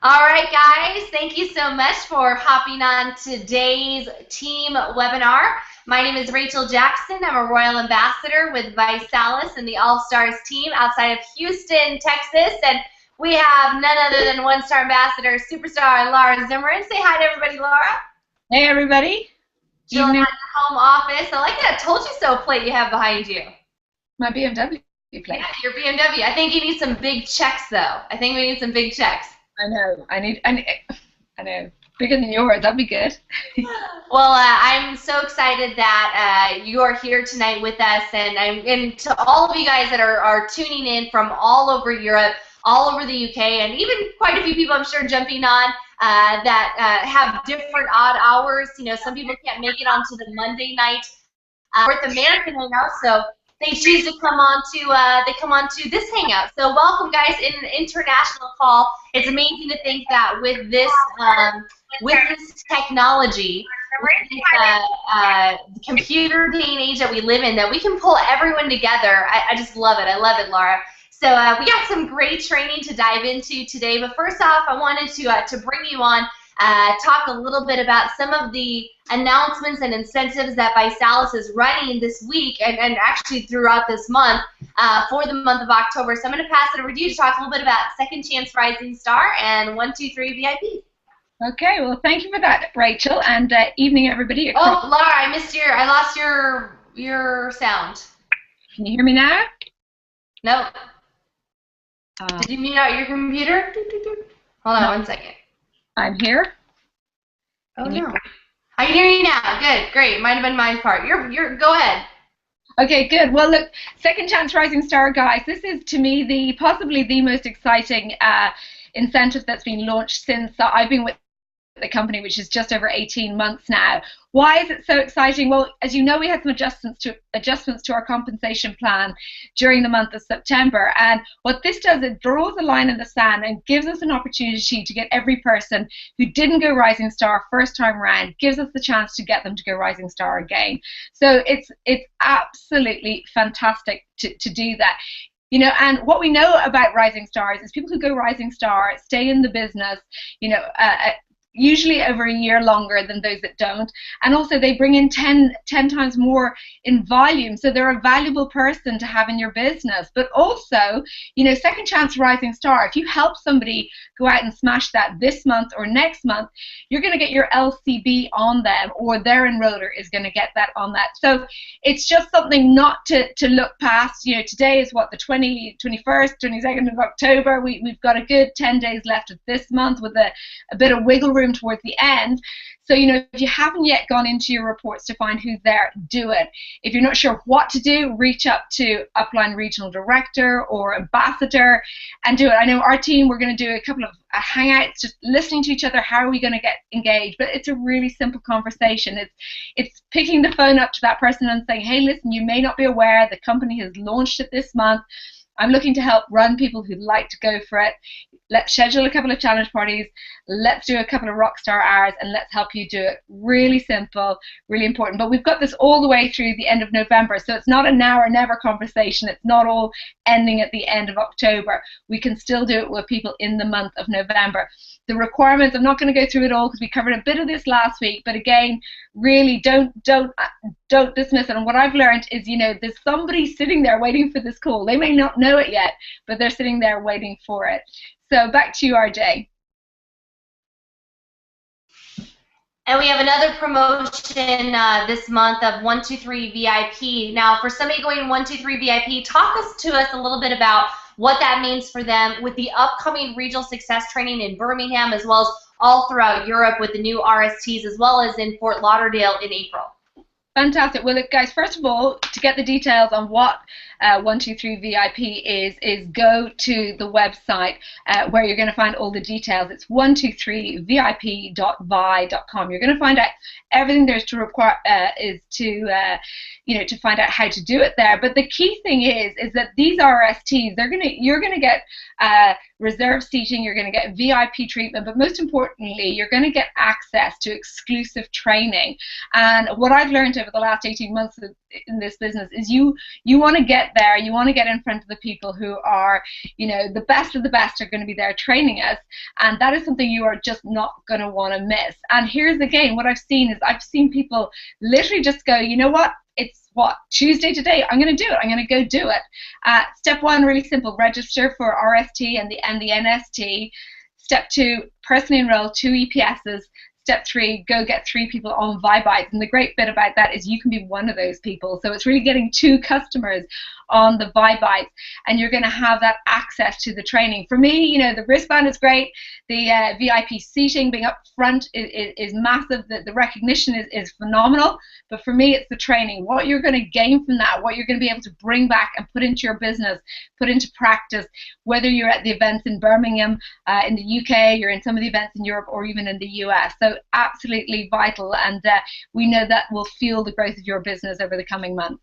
All right, guys, thank you so much for hopping on today's team webinar. My name is Rachel Jackson. I'm a Royal Ambassador with Vice Salis and the All Stars team outside of Houston, Texas. And we have none other than one-star ambassador, superstar Laura Zimmerman. Say hi to everybody, Laura. Hey everybody. Chilling at Evening. your home office. I like that told you so plate you have behind you. My BMW plate. Yeah, your BMW. I think you need some big checks, though. I think we need some big checks. I know. I know. Bigger than yours. That'd be good. Well, I'm so excited that you are here tonight with us, and to all of you guys that are tuning in from all over Europe, all over the UK, and even quite a few people I'm sure jumping on that have different odd hours. You know, some people can't make it onto the Monday night North American hangout, so they choose to come on to this hangout. So welcome, guys, in an international call. It's amazing to think that with this technology, with this computer day and age that we live in, that we can pull everyone together. I just love it. I love it, Laura. So we got some great training to dive into today. But first off, I wanted to bring you on, talk a little bit about some of the announcements and incentives that Visalis is running this week and actually throughout this month for the month of October. So I'm going to pass it over to you to talk a little bit about Second Chance Rising Star and 123 VIP. Okay. Well, thank you for that, Rachel. And evening, everybody. Oh, Laura, I lost your sound. Can you hear me now? No. Did you mute out your computer? Hold on No. 1 second. I'm here. Oh no. I can hear you now. Good, great. Might have been my part. You're go ahead. Okay, good. Well, look, Second Chance Rising Star, guys. This is to me possibly the most exciting incentive that's been launched since I've been with the company, which is just over 18 months now. Why is it so exciting? Well, as you know, we had some adjustments to our compensation plan during the month of September, and what this does, it draws a line in the sand and gives us an opportunity to get every person who didn't go Rising Star first time around, gives us the chance to get them to go Rising Star again. So it's absolutely fantastic to do that. You know, and what we know about Rising Stars is people who go Rising Star stay in the business, you know, usually over a year longer than those that don't, and also they bring in 10 times more in volume, so they're a valuable person to have in your business. But also, you know, Second Chance Rising Star, if you help somebody go out and smash that this month or next month, you're going to get your LCB on them, or their enroller is going to get that on that. So it's just something not to look past. You know, today is what, the 21st, 22nd of October. We've got a good 10 days left of this month with a bit of wiggle room towards the end. So, you know, if you haven't yet gone into your reports to find who's there, do it. If you're not sure what to do, reach up to Upline Regional Director or Ambassador and do it. I know our team, we're going to do a couple of hangouts, just listening to each other. How are we going to get engaged? But it's a really simple conversation. It's picking the phone up to that person and saying, hey, listen, you may not be aware the company has launched it this month. I'm looking to help run people who'd like to go for it. Let's schedule a couple of challenge parties. Let's do a couple of rockstar hours, and let's help you do it. Really simple, really important. But we've got this all the way through the end of November, so it's not a now or never conversation. It's not all ending at the end of October. We can still do it with people in the month of November. The requirements, I'm not going to go through it all because we covered a bit of this last week, but again, really don't dismiss it. And what I've learned is, you know, there's somebody sitting there waiting for this call. They may not know it yet, but they're sitting there waiting for it. So back to you, RJ. And we have another promotion this month of 123 VIP. Now, for somebody going 123 VIP, talk to us a little bit about what that means for them with the upcoming regional success training in Birmingham, as well as all throughout Europe with the new RSTs, as well as in Fort Lauderdale in April. Fantastic. Well, look, guys, first of all, to get the details on what 123 VIP is go to the website where you're going to find all the details. It's 123vip.vi.com. You're going to find out everything there's to require to find out how to do it there. But the key thing is that these RSTs, you're going to get reserved seating, you're going to get VIP treatment, but most importantly, you're going to get access to exclusive training. And what I've learned over the last 18 months in this business is you want to get there, you want to get in front of the people who are, the best of the best are going to be there training us, and that is something you are just not going to want to miss. And here's again, what I've seen people literally just go, you know what, it's Tuesday today, I'm going to do it, I'm going to go do it. Step one, really simple, register for RST and the NST. Step two, personally enroll 2 EPSs. Step three, go get 3 people on ViBites. And the great bit about that is you can be one of those people. So it's really getting 2 customers on the ViBites, and you're going to have that access to the training. For me, the wristband is great. The VIP seating being up front is massive. The recognition is phenomenal. But for me, it's the training. What you're going to gain from that, what you're going to be able to bring back and put into your business, put into practice, whether you're at the events in Birmingham, in the UK, you're in some of the events in Europe, or even in the US. So absolutely vital, and we know that will fuel the growth of your business over the coming months.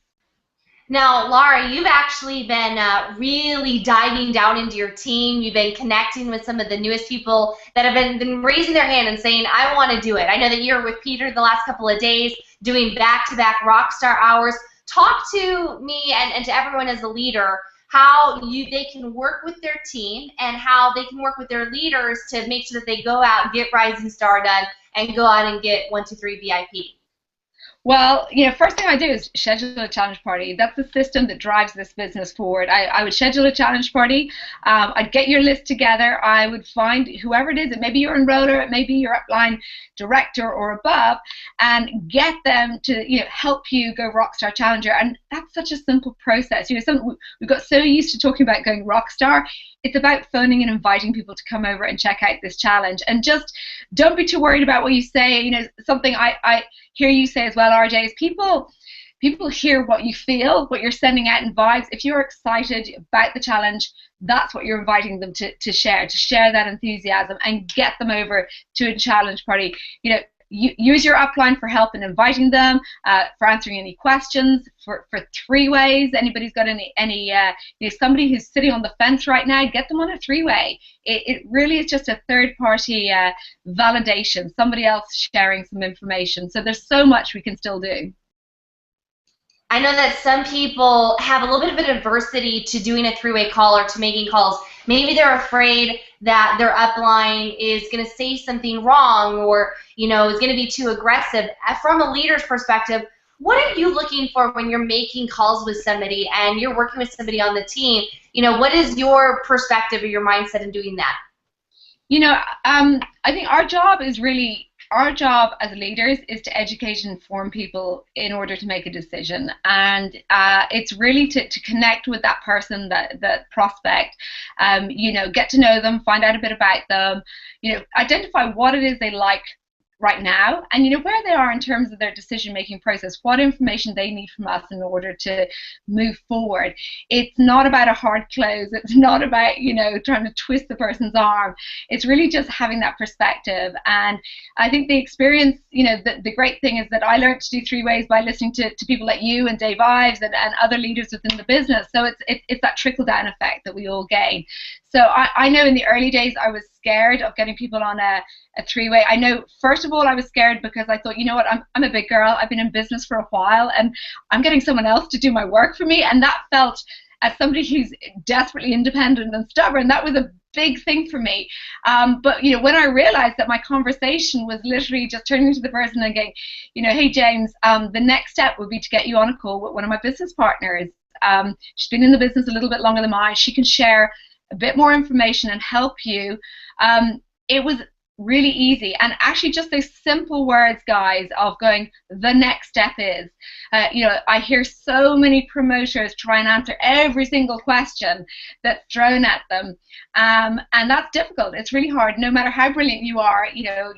Now, Laura, you've actually been really diving down into your team. You've been connecting with some of the newest people that have been raising their hand and saying, I want to do it. I know that you're with Peter the last couple of days doing back-to-back Rockstar hours. Talk to me and to everyone as a leader how they can work with their team and how they can work with their leaders to make sure that they go out and get Rising Star done and go out and get 1, 2, 3 VIP. Well, first thing I do is schedule a challenge party. That's the system that drives this business forward. I would schedule a challenge party. I'd get your list together. I would find whoever it is. It may be your enroller, it may be your upline director or above, and get them to help you go Rockstar Challenger. And that's such a simple process. We've got so used to talking about going Rockstar. It's about phoning and inviting people to come over and check out this challenge. And just don't be too worried about what you say. Something I hear you say as well, RJ, is people hear what you feel, what you're sending out in vibes. If you're excited about the challenge, that's what you're inviting them to share that enthusiasm and get them over to a challenge party. Use your upline for help in inviting them, for answering any questions, for 3-ways. Anybody's got any somebody who's sitting on the fence right now, get them on a 3-way. It really is just a third-party validation, somebody else sharing some information. So there's so much we can still do. I know that some people have a little bit of an adversity to doing a 3-way call or to making calls. Maybe they're afraid that their upline is going to say something wrong or, is going to be too aggressive. From a leader's perspective, what are you looking for when you're making calls with somebody and you're working with somebody on the team? What is your perspective or your mindset in doing that? I think our job as leaders is to educate and inform people in order to make a decision, and it's really to connect with that person, that prospect, get to know them, find out a bit about them, identify what it is they like right now, and where they are in terms of their decision-making process, what information they need from us in order to move forward. It's not about a hard close. It's not about trying to twist the person's arm. It's really just having that perspective. And I think the experience, the great thing is that I learned to do 3-ways by listening to people like you and Dave Ives and other leaders within the business. So it's that trickle-down effect that we all gain. So I know in the early days I was scared of getting people on a 3-way. I know, first of all, I was scared because I thought, I'm a big girl. I've been in business for a while, and I'm getting someone else to do my work for me. And that felt, as somebody who's desperately independent and stubborn, that was a big thing for me. But when I realized that my conversation was literally just turning to the person and going, hey, James, the next step would be to get you on a call with one of my business partners. She's been in the business a little bit longer than mine. She can share a bit more information and help you. It was really easy, and actually just those simple words, guys, of going, the next step is, I hear so many promoters try and answer every single question that's thrown at them, and that's difficult. It's really hard, no matter how brilliant you are. It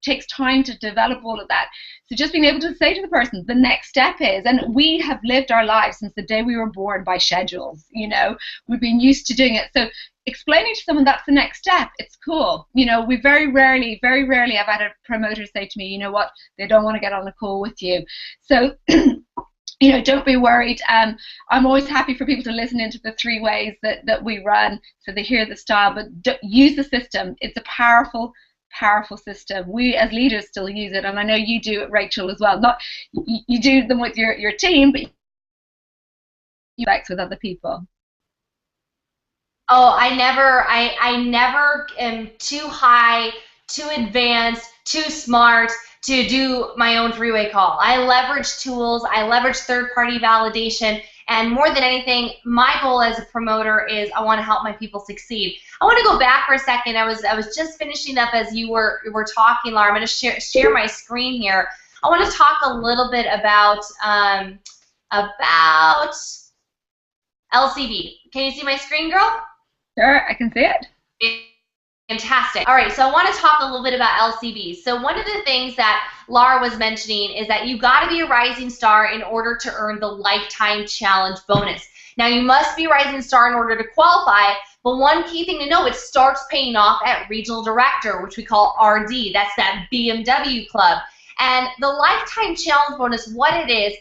takes time to develop all of that. So just being able to say to the person, the next step is, and we have lived our lives since the day we were born by schedules, we've been used to doing it. So explaining to someone that's the next step, it's cool. We very rarely have had a promoter say to me, they don't want to get on a call with you. So don't be worried. I'm always happy for people to listen into the 3 ways that we run, so they hear the style, but use the system. It's a powerful, powerful system. We as leaders still use it, and I know you do it, Rachel, as well. Not you do them with your team, but you act with other people. Oh, I never am too high, too advanced, too smart to do my own three-way call. I leverage tools, I leverage third-party validation, and more than anything, my goal as a promoter is I want to help my people succeed. I want to go back for a second. I was just finishing up as you were talking, Laura. I'm going to share my screen here. I want to talk a little bit about LCB. Can you see my screen, girl? Sure, I can see it. Fantastic. All right, so I want to talk a little bit about LCB. So one of the things that Laura was mentioning is that you got to be a rising star in order to earn the lifetime challenge bonus. Now, you must be a rising star in order to qualify, but one key thing to know, it starts paying off at regional director, which we call RD. That's that BMW club. And the lifetime challenge bonus, what it is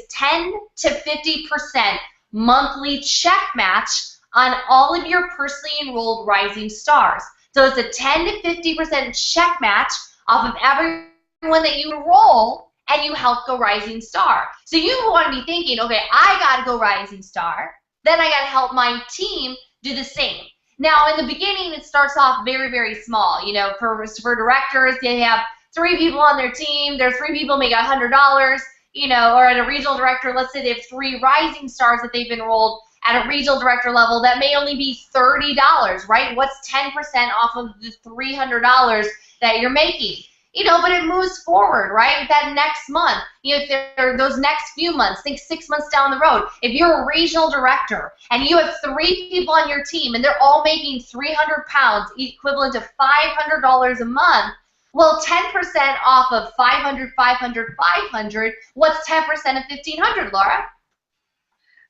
10 to 50% monthly check match on all of your personally enrolled rising stars. So it's a 10 to 50% check match off of everyone that you enroll and you help go rising star. So you want to be thinking, okay, I got to go rising star, then I got to help my team do the same. Now, in the beginning, it starts off very, very small. For directors, they have 3 people on their team. Their 3 people make $100, or at a regional director, let's say they have 3 rising stars that they've enrolled. At a regional director level, that may only be $30, right? What's 10% off of the $300 that you're making? But it moves forward, right? That next month, if there are those next few months, think 6 months down the road, if you're a regional director and you have 3 people on your team and they're all making 300 pounds, equivalent to $500 a month, well, 10% off of 500, 500, 500, what's 10% of 1,500, Laura?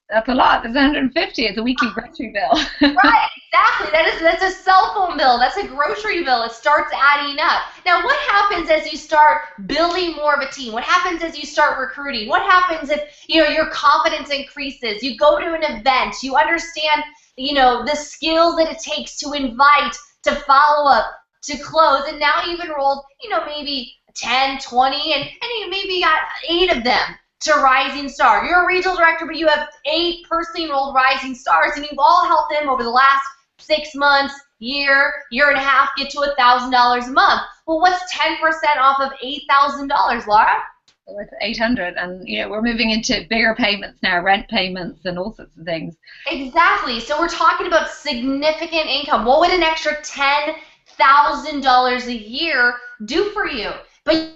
That's a lot. That's 150. It's a weekly grocery bill. Right, exactly. That's a cell phone bill. That's a grocery bill. It starts adding up. Now, what happens as you start building more of a team? What happens as you start recruiting? What happens if your confidence increases? You go to an event. You understand the skills that it takes to invite, to follow up, to close, and now you've enrolled maybe 10, 20, and you maybe got 8 of them to rising star. You're a regional director, but you have 8 personally enrolled rising stars, and you've all helped them over the last 6 months, year and a half get to $1,000 a month. Well, what's 10% off of $8,000, Laura? Well, it's 800, and we're moving into bigger payments now, rent payments and all sorts of things. Exactly. So we're talking about significant income. What would an extra $10,000 a year do for you? But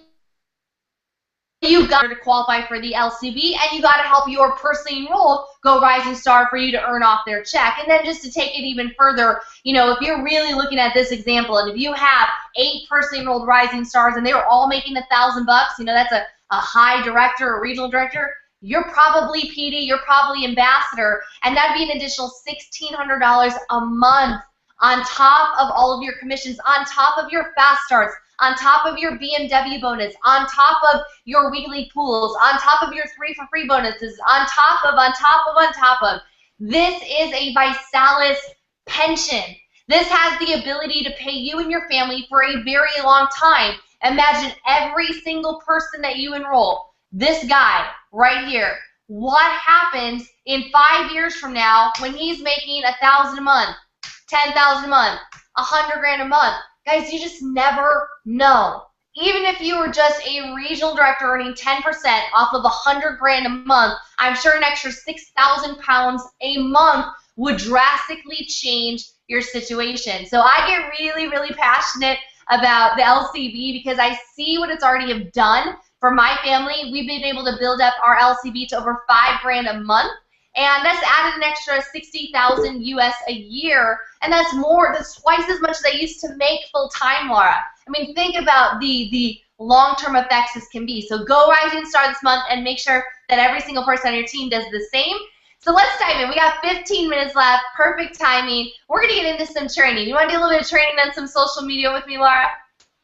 you've got to qualify for the LCB, and you got to help your personally enrolled go rising star for you to earn off their check. And then just to take it even further, if you're really looking at this example, and if you have 8 personally enrolled rising stars and they were all making $1,000, that's a high director or regional director, you're probably PD, you're probably ambassador, and that'd be an additional $1,600 a month on top of all of your commissions, on top of your fast starts, on top of your BMW bonus, on top of your weekly pools, on top of your 3 for free bonuses, on top of. This is a Visalis pension. This has the ability to pay you and your family for a very long time. Imagine every single person that you enroll. This guy right here. What happens in 5 years from now when he's making $1,000 a month, $10,000 a month, $100,000 a month? Guys, you just never know. Even if you were just a regional director earning 10% off of $100,000 a month, I'm sure an extra 6,000 pounds a month would drastically change your situation. So I get really, really passionate about the LCB because I see what it's already have done for my family. We've been able to build up our LCB to over $5,000 a month. And that's added an extra 60,000 US a year, and that's twice as much as I used to make full time, Laura. I mean, think about the long-term effects this can be. So go rising star this month and make sure that every single person on your team does the same. So let's dive in. We got 15 minutes left, perfect timing. We're gonna get into some training. You wanna do a little bit of training on some social media with me, Laura?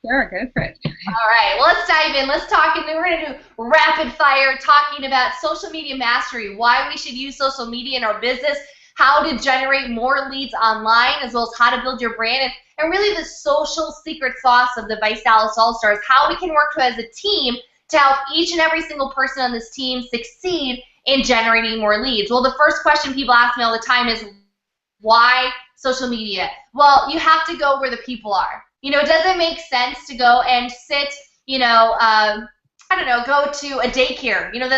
Sure, go for it. All right, well, let's dive in. Let's talk, and then we're going to do rapid fire talking about social media mastery, why we should use social media in our business, how to generate more leads online, as well as how to build your brand, and really the social secret sauce of the Vice Dallas All-Stars, how we can work as a team to help each and every single person on this team succeed in generating more leads. Well, the first question people ask me all the time is, why social media? Well, you have to go where the people are. You know, it doesn't make sense to go and sit, you know, I don't know, go to a daycare. You know,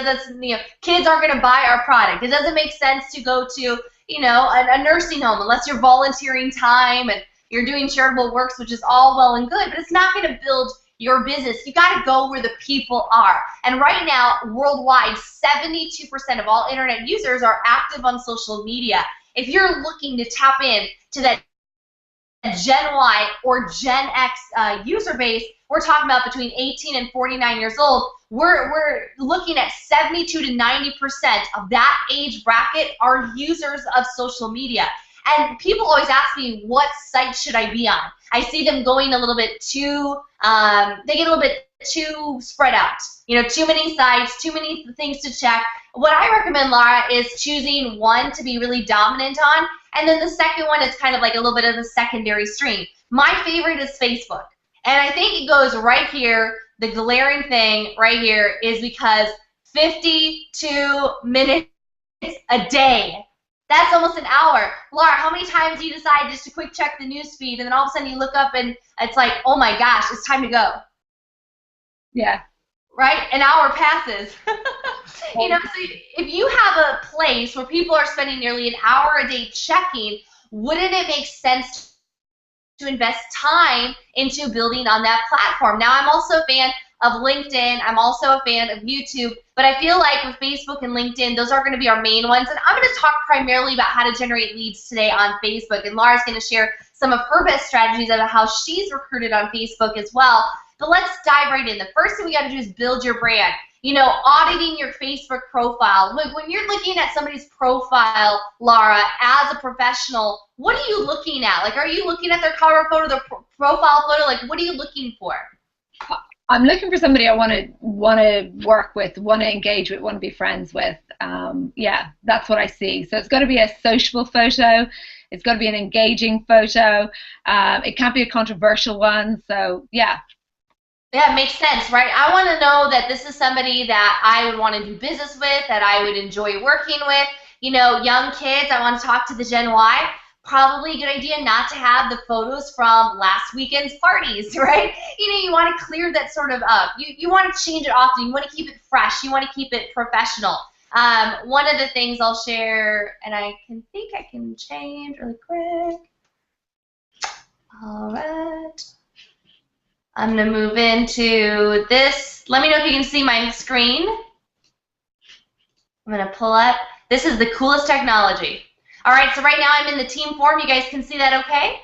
kids aren't going to buy our product. It doesn't make sense to go to, you know, a nursing home unless you're volunteering time and you're doing charitable works, which is all well and good, but it's not going to build your business. You got to go where the people are. And right now, worldwide, 72% of all internet users are active on social media. If you're looking to tap in to that Gen Y or Gen X user base, we're talking about between 18 and 49 years old. We're looking at 72 to 90% of that age bracket are users of social media. And people always ask me, what site should I be on? I see them going a little bit too, they get a little bit too spread out. You know, too many sites, too many things to check. What I recommend, Laura, is choosing one to be really dominant on, and then the second one is kind of like a little bit of a secondary stream. My favorite is Facebook. And I think it goes right here. The glaring thing right here is because 52 minutes a day. That's almost an hour. Laura, how many times do you decide just to quick check the news feed and then all of a sudden you look up and it's like, oh my gosh, it's time to go. Yeah. Right? An hour passes. You know, so if you have a place where people are spending nearly an hour a day checking, wouldn't it make sense to invest time into building on that platform? Now, I'm also a fan of LinkedIn. I'm also a fan of YouTube, but I feel like with Facebook and LinkedIn, those are going to be our main ones. And I'm going to talk primarily about how to generate leads today on Facebook, and Laura's going to share some of her best strategies about how she's recruited on Facebook as well. But let's dive right in. The first thing we got to do is build your brand. You know, auditing your Facebook profile. Look, when you're looking at somebody's profile, Laura, as a professional, what are you looking at? Like, are you looking at their cover photo, their profile photo? Like, what are you looking for? I'm looking for somebody I want to work with, want to engage with, want to be friends with. Yeah, that's what I see. So it's got to be a sociable photo. It's got to be an engaging photo. It can't be a controversial one. So, yeah. Yeah, it makes sense, right? I want to know that this is somebody that I would want to do business with, that I would enjoy working with. You know, young kids, I want to talk to the Gen Y. Probably a good idea not to have the photos from last weekend's parties, right? You know, you want to clear that sort of up. You want to change it often. You want to keep it fresh. You want to keep it professional. One of the things I'll share, and I think I can change really quick. All right. I'm going to move into this. Let me know if you can see my screen. I'm going to pull up. This is the coolest technology. All right, so right now I'm in the team form. You guys can see that okay?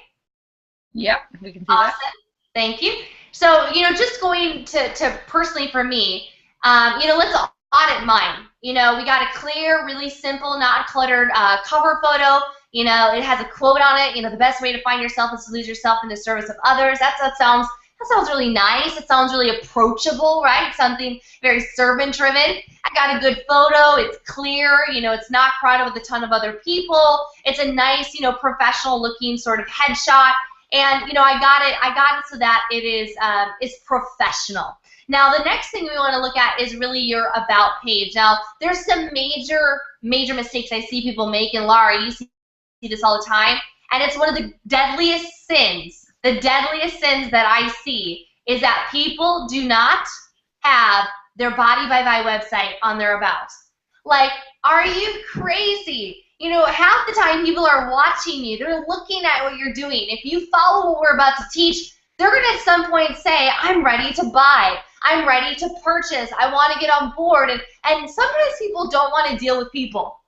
Yep, we can see awesome. that. Thank you. So, you know, just going to personally for me, you know, let's audit mine. You know, we got a clear, really simple, not cluttered cover photo. You know, it has a quote on it. You know, the best way to find yourself is to lose yourself in the service of others. That sounds really nice. It sounds really approachable, right? Something very servant-driven. I got a good photo. It's clear. You know, it's not crowded with a ton of other people. It's a nice, you know, professional-looking sort of headshot. And, you know, I got it so that it is it's professional. Now, the next thing we want to look at is really your about page. Now, there's some major mistakes I see people make, and Laura, you see this all the time, and it's one of the deadliest sins. The deadliest sins that I see is that people do not have their Body by Vi website on their about. Like, are you crazy? You know, half the time people are watching you. They're looking at what you're doing. If you follow what we're about to teach, they're going to at some point say, I'm ready to buy. I'm ready to purchase. I want to get on board. And sometimes people don't want to deal with people.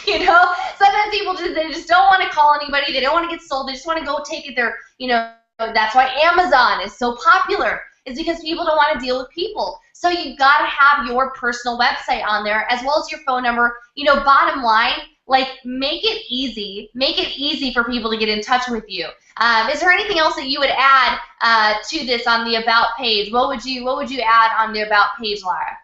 You know, sometimes people just don't want to call anybody. They don't want to get sold. They just want to go take it there. You know, that's why Amazon is so popular. Is because people don't want to deal with people. So you've got to have your personal website on there as well as your phone number. You know, bottom line, Like, make it easy for people to get in touch with you. Is there anything else that you would add to this on the About page? What would you add on the About page, Lara?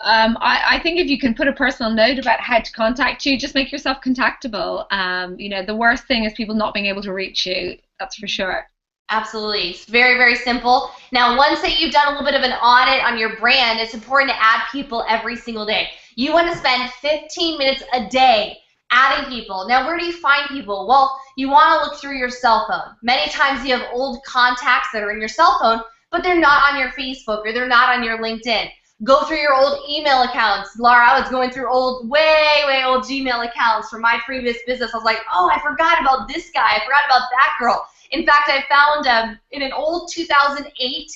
I think if you can put a personal note about how to contact you, just make yourself contactable. The worst thing is people not being able to reach you. That's for sure. Absolutely. It's very, very simple. Now, once that you've done a little bit of an audit on your brand, it's important to add people every single day. You want to spend 15 minutes a day adding people. Now, where do you find people? Well, you want to look through your cell phone. Many times you have old contacts that are in your cell phone, but they're not on your Facebook or they're not on your LinkedIn. Go through your old email accounts. Lara, I was going through way old Gmail accounts from my previous business. I was like, oh, I forgot about this guy. I forgot about that girl. In fact, I found in an old 2008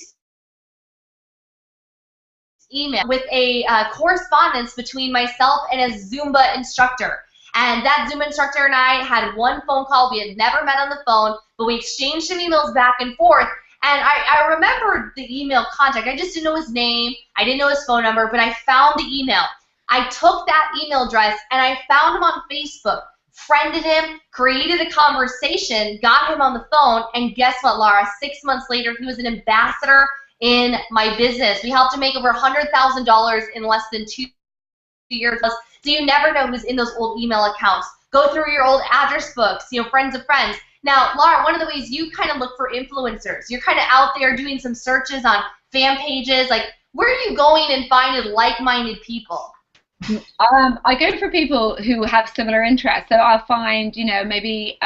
email with a correspondence between myself and a Zumba instructor. And that Zumba instructor and I had one phone call. We had never met on the phone, but we exchanged some emails back and forth. And I remembered the email contact. I just didn't know his name. I didn't know his phone number, but I found the email. I took that email address and I found him on Facebook, friended him, created a conversation, got him on the phone, and guess what, Lara? 6 months later, he was an ambassador in my business. We helped him make over $100,000 in less than 2 years. So you never know who's in those old email accounts. Go through your old address books, friends of friends. Now, Lara, one of the ways you kind of look for influencers, you're kind of out there doing some searches on fan pages. Like, where are you going and finding like-minded people? I go for people who have similar interests. So I'll find, maybe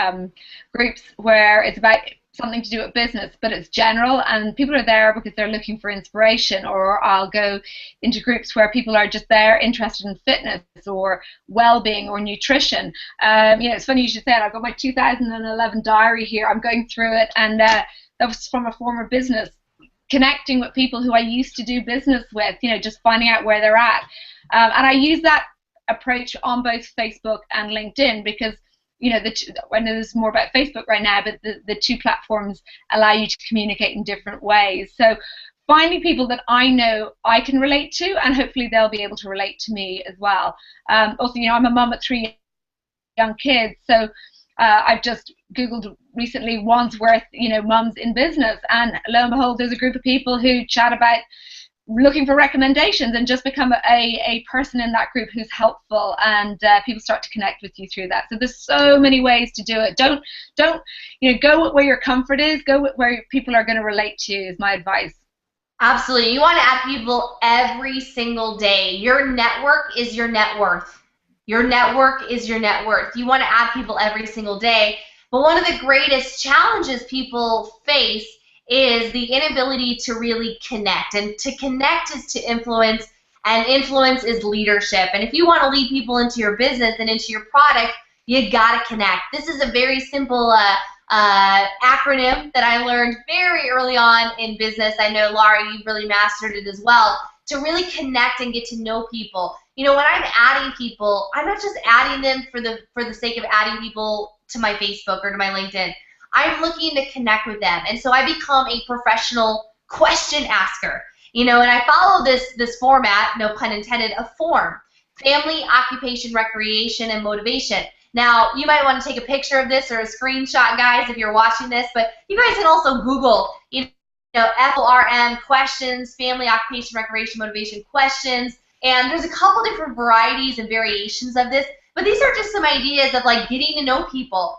groups where it's about something to do with business, but it's general, and people are there because they're looking for inspiration. Or I'll go into groups where people are just there interested in fitness or well-being or nutrition. It's funny you should say it. I've got my 2011 diary here. I'm going through it, and that was from a former business, connecting with people who I used to do business with, just finding out where they're at. And I use that approach on both Facebook and LinkedIn because, I know there's more about Facebook right now, but the two platforms allow you to communicate in different ways. So finding people that I know I can relate to, and hopefully they'll be able to relate to me as well. Also, I'm a mum of 3 young kids, so I've just Googled recently Wandsworth, mums in business, and lo and behold, there's a group of people who chat about looking for recommendations and just become a person in that group who's helpful, and people start to connect with you through that. So there's so many ways to do it. Don't go where your comfort is. Go where people are going to relate to you is my advice. Absolutely. You want to add people every single day. Your network is your net worth. Your network is your net worth. You want to add people every single day. But one of the greatest challenges people face is the inability to really connect. And to connect is to influence, and influence is leadership. And if you want to lead people into your business and into your product, you got to connect. This is a very simple acronym that I learned very early on in business. I know, Lara, you've really mastered it as well. To really connect and get to know people. When I'm adding people, I'm not just adding them for the sake of adding people to my Facebook or to my LinkedIn. I'm looking to connect with them, and so I become a professional question asker. And I follow this format, no pun intended, a form: family, occupation, recreation, and motivation. Now, you might want to take a picture of this or a screenshot, guys, if you're watching this, but you guys can also Google, FORM questions, family, occupation, recreation, motivation questions, and there's a couple different varieties and variations of this, but these are just some ideas of like getting to know people.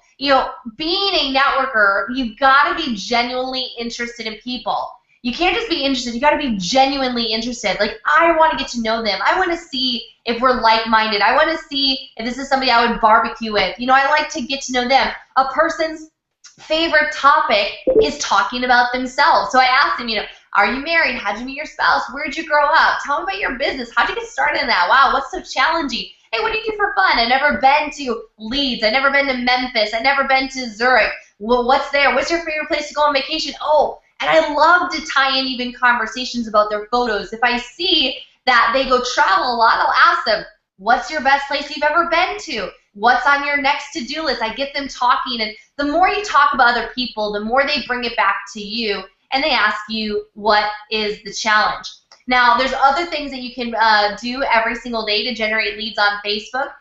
Being a networker, you've got to be genuinely interested in people. You can't just be interested, you got to be genuinely interested. Like, I want to get to know them. I want to see if we're like-minded. I want to see if this is somebody I would barbecue with. I like to get to know them. A person's favorite topic is talking about themselves. So I asked them, are you married? How'd you meet your spouse? Where'd you grow up? Tell me about your business. How'd you get started in that? Wow, what's so challenging? Hey, what do you do for fun? I've never been to Leeds. I've never been to Memphis. I've never been to Zurich. Well, what's there? What's your favorite place to go on vacation? Oh, and I love to tie in even conversations about their photos. If I see that they go travel a lot, I'll ask them, what's your best place you've ever been to? What's on your next to-do list? I get them talking, and the more you talk about other people, the more they bring it back to you, and they ask you, what is the challenge? Now, there's other things that you can do every single day to generate leads on Facebook.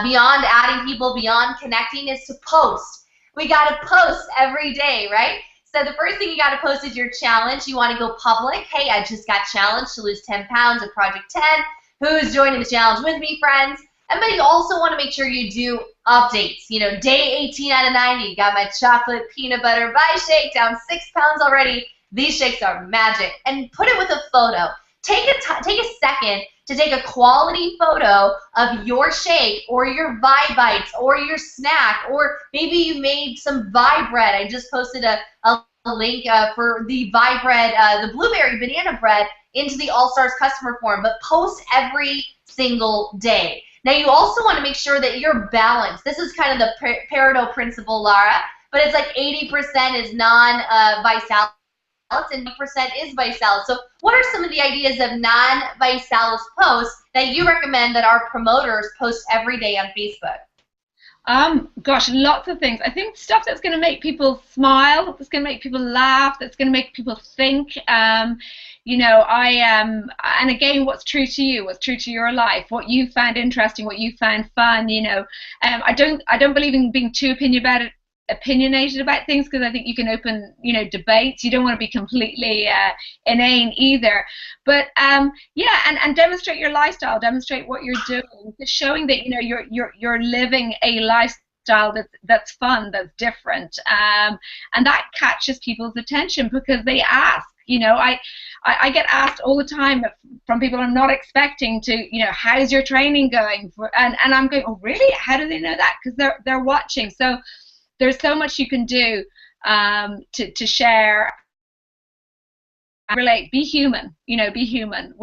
beyond adding people, beyond connecting, is to post. We got to post every day, right? So the first thing you got to post is your challenge. You want to go public. Hey, I just got challenged to lose 10 pounds at Project 10. Who's joining the challenge with me, friends? And but you also want to make sure you do updates. You know, day 18 out of 90, got my chocolate peanut butter bye shake, down 6 pounds already. These shakes are magic. And put it with a photo. Take a second to take a quality photo of your shake or your Vibe Bites or your snack, or maybe you made some Vibe bread. I just posted a link for the Vibe bread, the blueberry banana bread, into the All-Stars customer forum, but post every single day. Now, you also want to make sure that you're balanced. This is kind of the Pareto principle, Lara, but it's like 80% is non-vice salads and 20% is vice salads. So what are some of the ideas of non-vice salads posts that you recommend that our promoters post every day on Facebook? Gosh, lots of things. I think stuff that's going to make people smile, that's going to make people laugh, that's going to make people think. You know, and again, what's true to you, what's true to your life, what you found interesting, what you found fun. You know, I don't believe in being too opinionated about things, because I think you can open, you know, debates. You don't want to be completely inane either. But yeah, and demonstrate your lifestyle, demonstrate what you're doing, just showing that, you know, you're living a lifestyle that's fun, that's different, and that catches people's attention because they ask. You know, I get asked all the time from people I'm not expecting to, you know, how's your training going? And I'm going, oh really? How do they know that? Because they're watching. So there's so much you can do to share, relate, be human. You know, be human.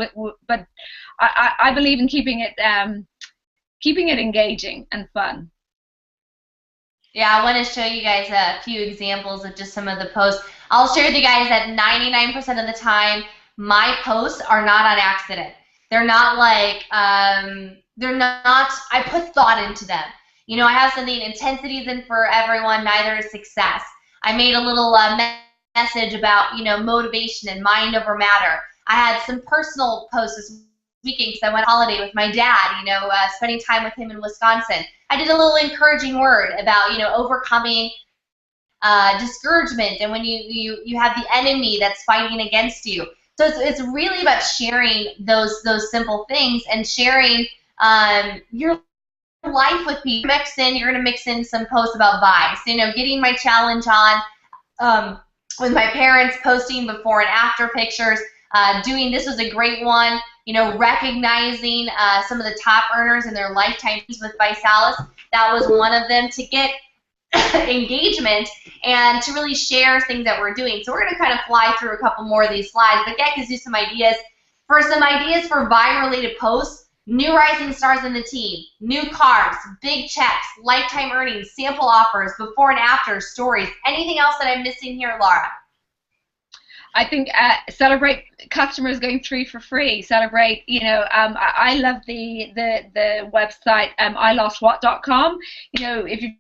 But I believe in keeping it engaging and fun. Yeah, I want to show you guys a few examples of just some of the posts. I'll share with you guys that 99% of the time, my posts are not on accident. They're not like, I put thought into them. You know, I have something, intensity isn't for everyone, neither is success. I made a little message about, you know, motivation and mind over matter. I had some personal posts this weekend because I went on holiday with my dad, you know, spending time with him in Wisconsin. I did a little encouraging word about, you know, overcoming discouragement, and when you have the enemy that's fighting against you. So it's really about sharing those simple things and sharing your life with people. You're gonna mix in some posts about vibes. You know, getting my challenge on with my parents, posting before and after pictures. This was a great one. You know, recognizing some of the top earners in their lifetimes with Visalis. That was one of them, to get engagement and to really share things that we're doing. So we're going to kind of fly through a couple more of these slides, but that gives you some ideas. For Vibe-related posts, new rising stars in the team, new cars, big checks, lifetime earnings, sample offers, before and after, stories. Anything else that I'm missing here, Laura? I think celebrate customers going 3 for free. Celebrate, you know, I love the website ilostwhat.com. You know, if you've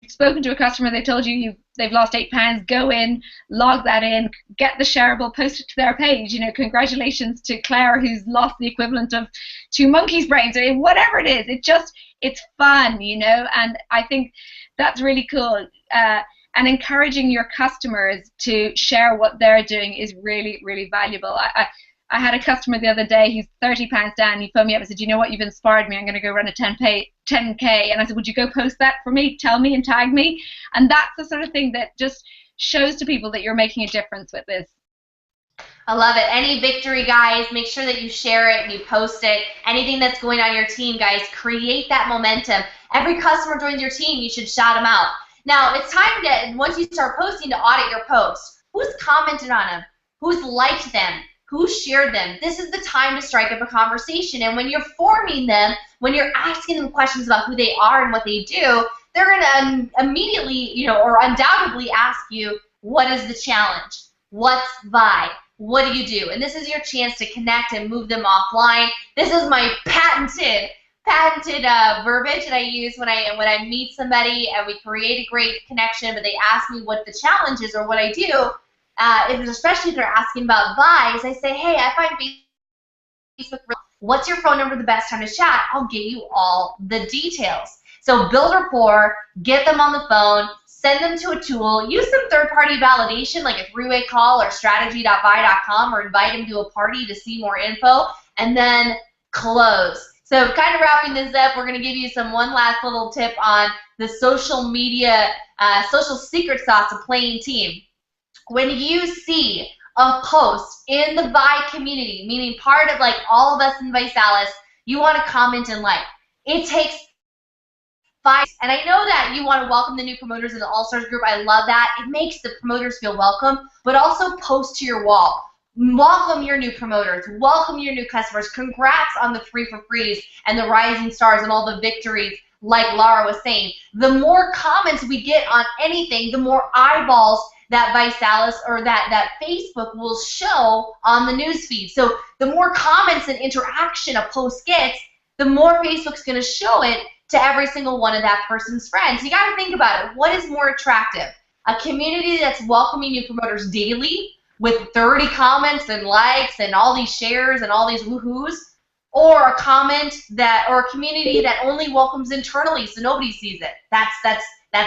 spoken to a customer, they told you they've lost 8 pounds, go in, log that in, get the shareable, post it to their page. You know, congratulations to Claire, who's lost the equivalent of 2 monkeys' brains, or whatever it is. It's fun, you know, and I think that's really cool. And encouraging your customers to share what they're doing is really, really valuable. I had a customer the other day, he's 30 pounds down, he phoned me up and said, you know what, you've inspired me, I'm going to go run a 10K. And I said, would you go post that for me? Tell me and tag me. And that's the sort of thing that just shows to people that you're making a difference with this. I love it. Any victory, guys, make sure that you share it and you post it. Anything that's going on in your team, guys, create that momentum. Every customer joins your team, you should shout them out. Now, it's time to, once you start posting, to audit your posts. Who's commented on them? Who's liked them? Who shared them? This is the time to strike up a conversation. And when you're forming them, when you're asking them questions about who they are and what they do, they're going to immediately, you know, or undoubtedly ask you, what is the challenge? What's Vibe? What do you do? And this is your chance to connect and move them offline. This is my patented verbiage that I use when I meet somebody and we create a great connection, but they ask me what the challenge is or what I do. Especially if they're asking about vibes, I say, hey, I find Facebook real. What's your phone number, the best time to chat? I'll get you all the details. So build rapport, get them on the phone, send them to a tool, use some third-party validation like a three-way call or strategy.buy.com, or invite them to a party to see more info, and then close. So kind of wrapping this up, we're going to give you one last little tip on the social media, social secret sauce of playing team. When you see a post in the Vi community, meaning part of like all of us in ViSalus, you want to comment and like. It takes 5, and I know that you want to welcome the new promoters in the All-Stars group. I love that. It makes the promoters feel welcome, but also post to your wall. Welcome your new promoters. Welcome your new customers. Congrats on the 3 for Frees and the rising stars and all the victories, like Lara was saying. The more comments we get on anything, the more eyeballs that ViSalus or that Facebook will show on the newsfeed. So the more comments and interaction a post gets, the more Facebook's going to show it to every single one of that person's friends. You got to think about it. What is more attractive? A community that's welcoming new promoters daily with 30 comments and likes and all these shares and all these woohoos, or a community that only welcomes internally so nobody sees it? That's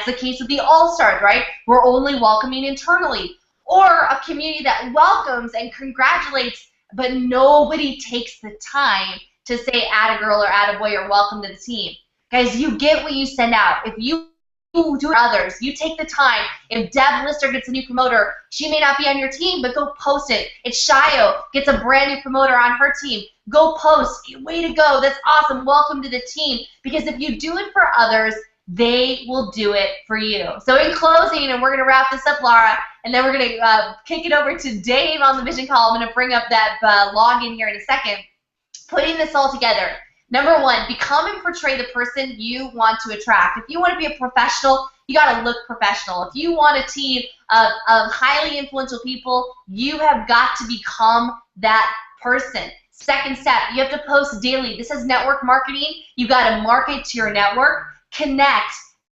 the case with the All-Stars, right? We're only welcoming internally. Or a community that welcomes and congratulates, but nobody takes the time to say atta girl or atta boy or welcome to the team. Guys, you get what you send out. If you do it for others, you take the time. If Deb Lister gets a new promoter, she may not be on your team, but go post it. If Shayo gets a brand new promoter on her team, go post. Way to go. That's awesome. Welcome to the team. Because if you do it for others, they will do it for you. So in closing, and we're going to wrap this up, Lara, and then we're going to kick it over to Dave on the vision call. I'm going to bring up that login here in a second. Putting this all together. Number 1, become and portray the person you want to attract. If you want to be a professional, you got to look professional. If you want a team of highly influential people, you have got to become that person. Second step, you have to post daily. This is network marketing. You got to market to your network, connect,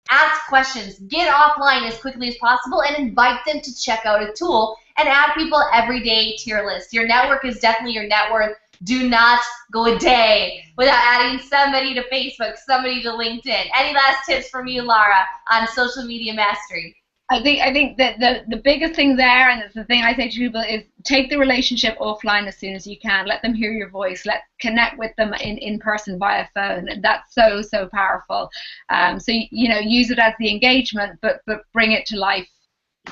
ask questions, get offline as quickly as possible, and invite them to check out a tool and add people every day to your list. Your network is definitely your net worth. Do not go a day without adding somebody to Facebook, somebody to LinkedIn. Any last tips from you, Lara, on social media mastery? I think that the biggest thing there, and it's the thing I say to people, is take the relationship offline as soon as you can. Let them hear your voice. Connect with them in person via phone. And that's so powerful. So use it as the engagement, but bring it to life.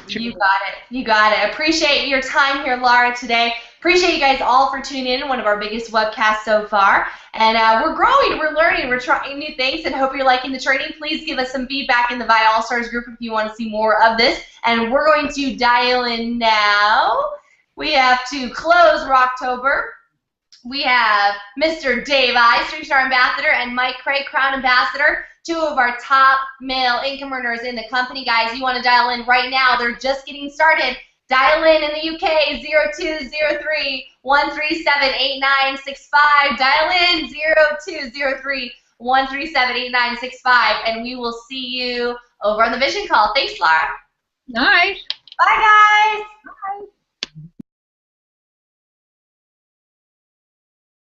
You got it. You got it. Appreciate your time here, Lara, today. Appreciate you guys all for tuning in. One of our biggest webcasts so far. And we're growing. We're learning. We're trying new things, and hope you're liking the training. Please give us some feedback in the Vi All-Stars group if you want to see more of this. And we're going to dial in now. We have to close Rocktober. We have Mr. Dave I, 3-star ambassador, and Mike Craig, Crown Ambassador. 2 of our top male income earners in the company, guys. You want to dial in right now. They're just getting started. Dial in the UK, 0203-137-8965. Dial in 0203-137-8965, and we will see you over on the vision call. Thanks, Lara. Nice. Bye, guys.